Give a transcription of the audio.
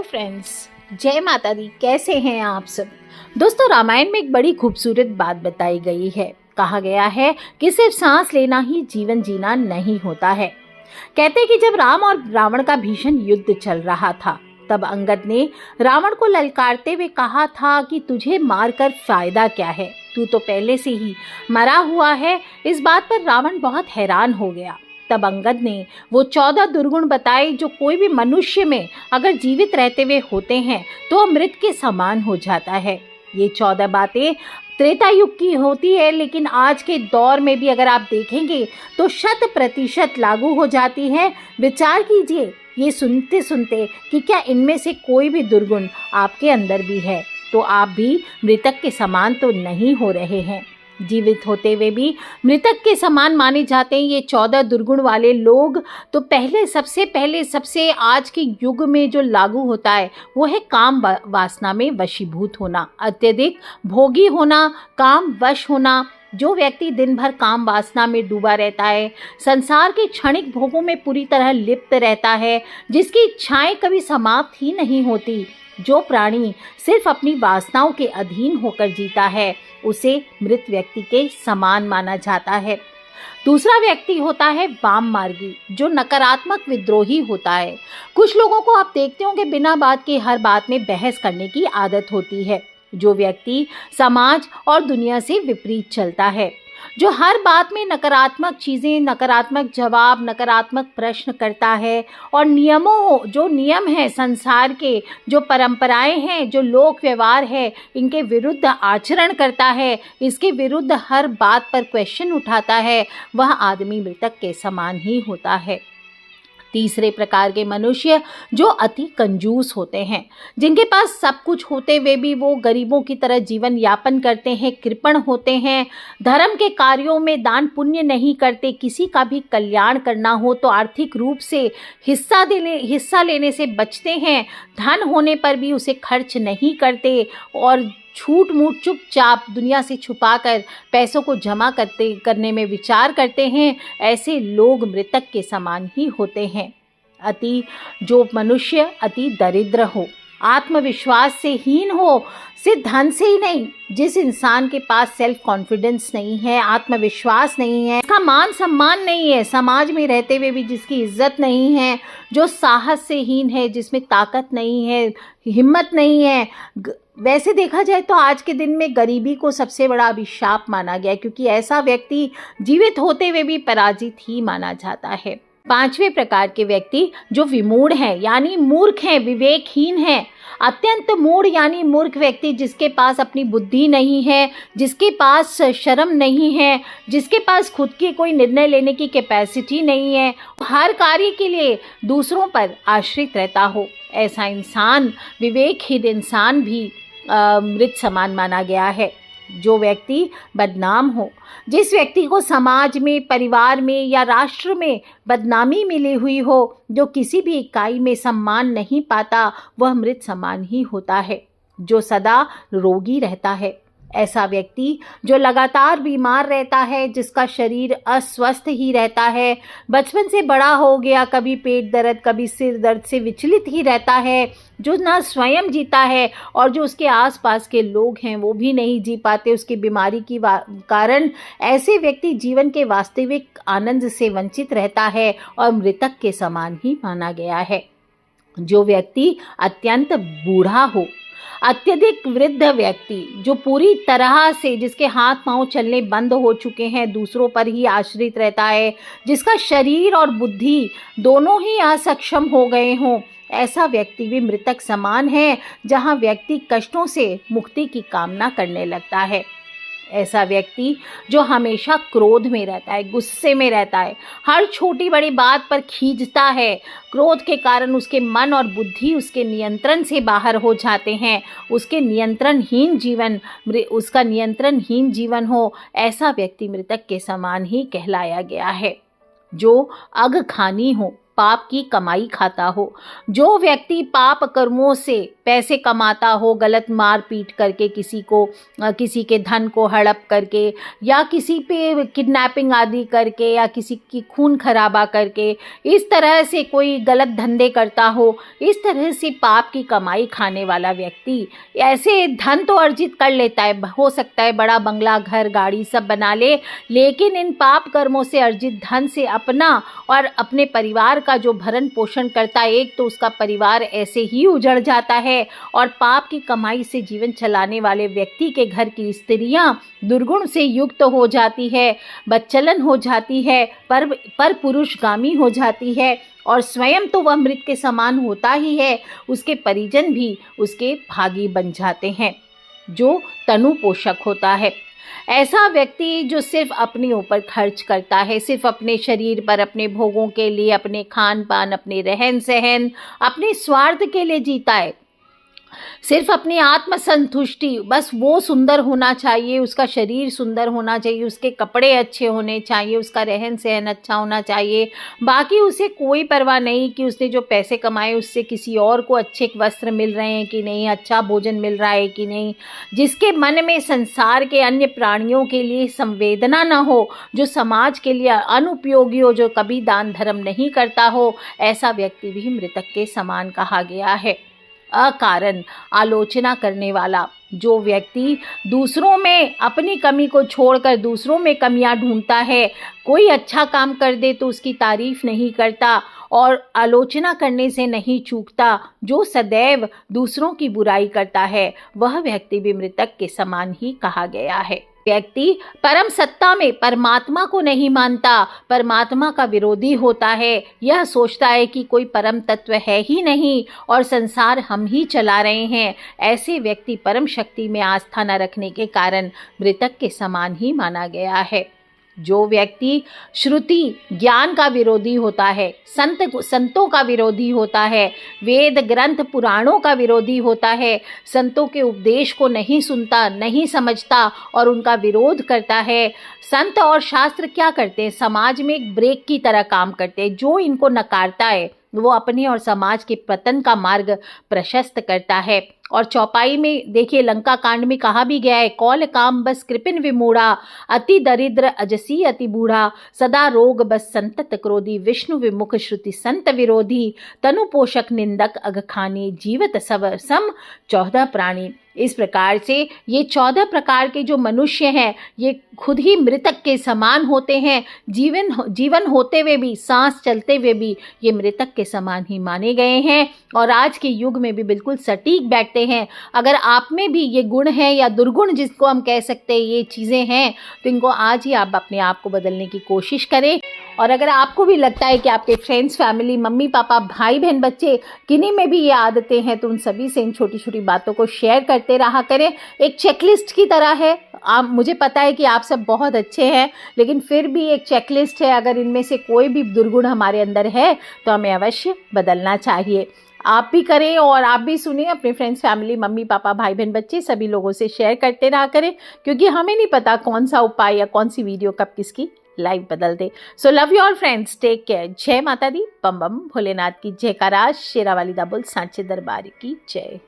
Hello friends, जय माता दी। कैसे हैं आप सब दोस्तों। रामायण में एक बड़ी खूबसूरत बात बताई गई है। कहा गया है कि सिर्फ सांस लेना ही जीवन जीना नहीं होता है। कहते कि जब राम और रावण का भीषण युद्ध चल रहा था, तब अंगद ने रावण को ललकारते हुए कहा था कि तुझे मारकर फायदा क्या है, तू तो पहले से ही मरा हुआ है। इस बात पर रावण बहुत हैरान हो गया। तब अंगद ने वो 14 दुर्गुण बताए जो कोई भी मनुष्य में अगर जीवित रहते हुए होते हैं तो अमृत के समान हो जाता है। ये 14 बातें त्रेता युग की होती है, लेकिन आज के दौर में भी अगर आप देखेंगे तो 100% लागू हो जाती है। विचार कीजिए ये सुनते सुनते कि क्या इनमें से कोई भी दुर्गुण आपके अंदर भी है, तो आप भी मृतक के समान तो नहीं हो रहे हैं। जीवित होते हुए भी मृतक के समान माने जाते हैं ये 14 दुर्गुण वाले लोग। तो सबसे आज के युग में जो लागू होता है वो है काम वासना में वशीभूत होना, अत्यधिक भोगी होना, काम वश होना। जो व्यक्ति दिन भर काम वासना में डूबा रहता है, संसार के क्षणिक भोगों में पूरी तरह लिप्त रहता है, जिसकी इच्छाएं कभी समाप्त ही नहीं होती, जो प्राणी सिर्फ अपनी वासनाओं के अधीन होकर जीता है, उसे मृत व्यक्ति के समान माना जाता है। दूसरा व्यक्ति होता है वाम मार्गी, जो नकारात्मक विद्रोही होता है। कुछ लोगों को आप देखते होंगे बिना बात के हर बात में बहस करने की आदत होती है। जो व्यक्ति समाज और दुनिया से विपरीत चलता है, जो हर बात में नकारात्मक चीज़ें, नकारात्मक जवाब, नकारात्मक प्रश्न करता है और जो नियम है संसार के, जो परंपराएं हैं, जो लोक व्यवहार है, इनके विरुद्ध आचरण करता है, इसके विरुद्ध हर बात पर क्वेश्चन उठाता है, वह आदमी मृतक के समान ही होता है। तीसरे प्रकार के मनुष्य जो अति कंजूस होते हैं, जिनके पास सब कुछ होते हुए भी वो गरीबों की तरह जीवन यापन करते हैं, कृपण होते हैं, धर्म के कार्यों में दान पुण्य नहीं करते, किसी का भी कल्याण करना हो तो आर्थिक रूप से हिस्सा लेने से बचते हैं, धन होने पर भी उसे खर्च नहीं करते और छूट मूट चुपचाप दुनिया से छुपाकर पैसों को जमा करने में विचार करते हैं। ऐसे लोग मृतक के समान ही होते हैं। जो मनुष्य अति दरिद्र हो, आत्मविश्वास से हीन हो, सिर्फ धन से ही नहीं, जिस इंसान के पास सेल्फ कॉन्फिडेंस नहीं है, आत्मविश्वास नहीं है, इसका मान सम्मान नहीं है, समाज में रहते हुए भी जिसकी इज्जत नहीं है, जो साहस से हीन है, जिसमें ताकत नहीं है, हिम्मत नहीं है। वैसे देखा जाए तो आज के दिन में गरीबी को सबसे बड़ा अभिशाप माना गया है, क्योंकि ऐसा व्यक्ति जीवित होते हुए भी पराजित ही माना जाता है। पांचवें प्रकार के व्यक्ति जो विमूढ़ हैं, यानी मूर्ख हैं, विवेकहीन हैं। अत्यंत मूढ़ यानी मूर्ख व्यक्ति, जिसके पास अपनी बुद्धि नहीं है, जिसके पास शर्म नहीं है, जिसके पास खुद की कोई निर्णय लेने की कैपेसिटी नहीं है, हर कार्य के लिए दूसरों पर आश्रित रहता हो, ऐसा इंसान, विवेकहीन इंसान भी मृत समान माना गया है। जो व्यक्ति बदनाम हो, जिस व्यक्ति को समाज में, परिवार में या राष्ट्र में बदनामी मिली हुई हो, जो किसी भी इकाई में सम्मान नहीं पाता, वह मृत समान ही होता है। जो सदा रोगी रहता है, ऐसा व्यक्ति जो लगातार बीमार रहता है, जिसका शरीर अस्वस्थ ही रहता है, बचपन से बड़ा हो गया, कभी पेट दर्द, कभी सिर दर्द से विचलित ही रहता है, जो ना स्वयं जीता है और जो उसके आसपास के लोग हैं वो भी नहीं जी पाते उसकी बीमारी की कारण, ऐसे व्यक्ति जीवन के वास्तविक आनंद से वंचित रहता है और मृतक के समान ही माना गया है। जो व्यक्ति अत्यंत बूढ़ा हो, अत्यधिक वृद्ध व्यक्ति, जो पूरी तरह से, जिसके हाथ पांव चलने बंद हो चुके हैं, दूसरों पर ही आश्रित रहता है, जिसका शरीर और बुद्धि दोनों ही असक्षम हो गए हों, ऐसा व्यक्ति भी मृतक समान है। जहां व्यक्ति कष्टों से मुक्ति की कामना करने लगता है, ऐसा व्यक्ति जो हमेशा क्रोध में रहता है, गुस्से में रहता है, हर छोटी बड़ी बात पर खींचता है, क्रोध के कारण उसके मन और बुद्धि उसके नियंत्रण से बाहर हो जाते हैं, उसका नियंत्रणहीन जीवन हो, ऐसा व्यक्ति मृतक के समान ही कहलाया गया है। जो अघखानी हो, पाप की कमाई खाता हो। जो व्यक्ति पाप कर्मों से पैसे कमाता हो, गलत मार पीट करके किसी के धन को हड़प करके या किसी पे किडनैपिंग आदि करके या किसी की खून खराबा करके, इस तरह से कोई गलत धंधे करता हो, इस तरह से पाप की कमाई खाने वाला व्यक्ति ऐसे धन तो अर्जित कर लेता है, हो सकता है बड़ा बंगला, घर, गाड़ी सब बना ले, लेकिन इन पाप कर्मों से अर्जित धन से अपना और अपने परिवार का जो भरण पोषण करता है, एक तो उसका परिवार ऐसे ही उजड़ जाता है और पाप की कमाई से जीवन चलाने वाले व्यक्ति के घर की स्त्रियां दुर्गुण से युक्त हो जाती है, बच्चलन हो जाती है, पर पुरुषगामी हो जाती है और स्वयं तो वह मृत के समान होता ही है, उसके परिजन भी उसके भागी बन जाते हैं, जो तनु पोषक होता है। ऐसा व्यक्ति जो सिर्फ अपने ऊपर खर्च करता है, सिर्फ अपने शरीर पर, अपने भोगों के लिए, अपने खान पान, अपने रहन सहन, अपने स्वार्थ के लिए जीता है, सिर्फ अपनी आत्म संतुष्टि, बस वो सुंदर होना चाहिए, उसका शरीर सुंदर होना चाहिए, उसके कपड़े अच्छे होने चाहिए, उसका रहन सहन अच्छा होना चाहिए, बाकी उसे कोई परवाह नहीं कि उसने जो पैसे कमाए उससे किसी और को अच्छे वस्त्र मिल रहे हैं कि नहीं, अच्छा भोजन मिल रहा है कि नहीं, जिसके मन में संसार के अन्य प्राणियों के लिए संवेदना न हो, जो समाज के लिए अनुपयोगी हो, जो कभी दान धर्म नहीं करता हो, ऐसा व्यक्ति भी मृतक के समान कहा गया है। अकारण आलोचना करने वाला, जो व्यक्ति दूसरों में अपनी कमी को छोड़कर दूसरों में कमियां ढूंढता है, कोई अच्छा काम कर दे तो उसकी तारीफ नहीं करता और आलोचना करने से नहीं चूकता, जो सदैव दूसरों की बुराई करता है, वह व्यक्ति भी मृतक के समान ही कहा गया है। व्यक्ति परम सत्ता में परमात्मा को नहीं मानता, परमात्मा का विरोधी होता है, यह सोचता है कि कोई परम तत्व है ही नहीं और संसार हम ही चला रहे हैं, ऐसे व्यक्ति परम शक्ति में आस्था न रखने के कारण मृतक के समान ही माना गया है। जो व्यक्ति श्रुति ज्ञान का विरोधी होता है, संतों का विरोधी होता है, वेद ग्रंथ पुराणों का विरोधी होता है, संतों के उपदेश को नहीं सुनता, नहीं समझता और उनका विरोध करता है। संत और शास्त्र क्या करते हैं? समाज में एक ब्रेक की तरह काम करते हैं। जो इनको नकारता है वो अपने और समाज के पतन का मार्ग प्रशस्त करता है। और चौपाई में देखिए, लंका कांड में कहा भी गया है, कौल काम बस कृपिन विमूढ़ा, अति दरिद्र अजसी अति बूढ़ा, सदा रोग बस संतत क्रोधी, विष्णु विमुख श्रुति संत विरोधी, तनु पोषक निंदक अगखानी, जीवत सब सम 14 प्राणी। इस प्रकार से ये 14 प्रकार के जो मनुष्य हैं, ये खुद ही मृतक के समान होते हैं। जीवन होते हुए भी, सांस चलते हुए भी ये मृतक के समान ही माने गए हैं और आज के युग में भी बिल्कुल सटीक बैठते हैं। अगर आप में भी ये गुण है या दुर्गुण जिसको हम कह सकते हैं, ये चीज़ें हैं, तो इनको आज ही आप अपने आप को बदलने की कोशिश करें। और अगर आपको भी लगता है कि आपके फ्रेंड्स, फैमिली, मम्मी पापा, भाई बहन, बच्चे, किन्हीं में भी ये आदतें हैं, तो उन सभी से इन छोटी छोटी बातों को शेयर करते रहा करें। एक चेकलिस्ट की तरह है। मुझे पता है कि आप सब बहुत अच्छे हैं, लेकिन फिर भी एक चेकलिस्ट है। अगर इनमें से कोई भी दुर्गुण हमारे अंदर है तो हमें अवश्य बदलना चाहिए। आप भी करें और आप भी सुनिए, अपने फ्रेंड्स, फैमिली, मम्मी पापा, भाई बहन, बच्चे सभी लोगों से शेयर करते रहा करें, क्योंकि हमें नहीं पता कौन सा उपाय या कौन सी वीडियो कब किसकी लाइफ बदल दे। So love you all friends, take care. जय माता दी, बम बम भोलेनाथ की जयकारा, शेरावाली दाबुल सांचे दरबार की जय।